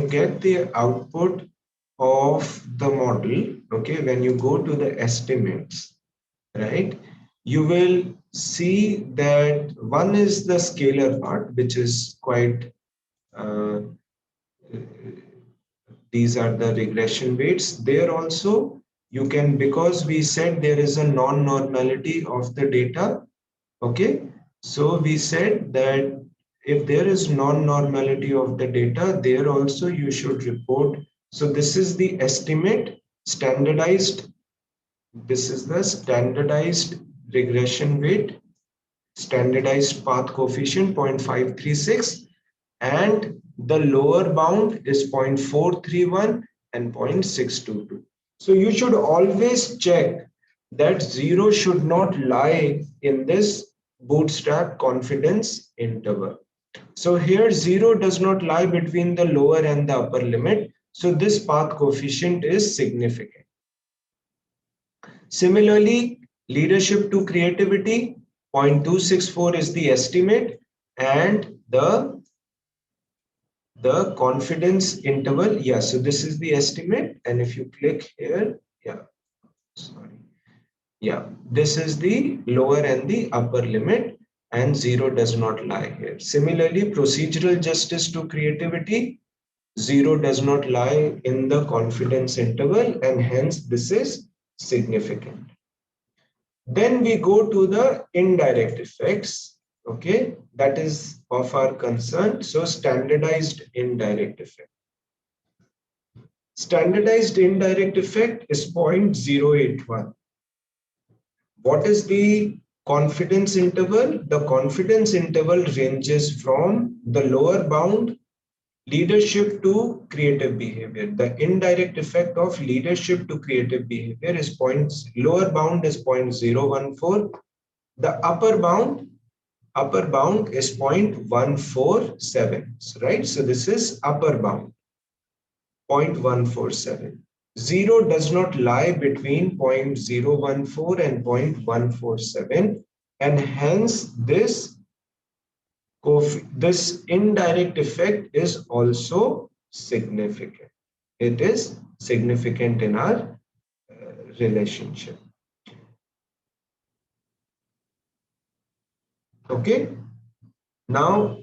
get the output of the model, okay, when you go to the estimates, right, you will see that one is the scalar part, which is quite uh, these are the regression weights. There also you can, because we said there is a non-normality of the data, okay, so we said that if there is non-normality of the data, there also you should report. So this is the estimate standardized. This is the standardized regression weight, standardized path coefficient 0.536, and the lower bound is 0.431 and 0.622. So you should always check that 0 should not lie in this bootstrap confidence interval. So here 0 does not lie between the lower and the upper limit. So this path coefficient is significant. Similarly, leadership to creativity 0.264 is the estimate, and the confidence interval, yeah, so this is the estimate, and if you click here, yeah, sorry, yeah, this is the lower and the upper limit, and 0 does not lie here. Similarly, procedural justice to creativity, 0 does not lie in the confidence interval, and hence this is significant. Then we go to the indirect effects, okay, that is of our concern. So standardized indirect effect. Standardized indirect effect is 0.081. What is the confidence interval? The confidence interval ranges from the lower bound leadership to creative behavior. The indirect effect of leadership to creative behavior is lower bound is 0.014. The upper bound is 0.147, right? So this is upper bound, 0.147. 0 does not lie between 0.014 and 0.147, and hence this indirect effect is also significant. It is significant in our relationship. Okay. Now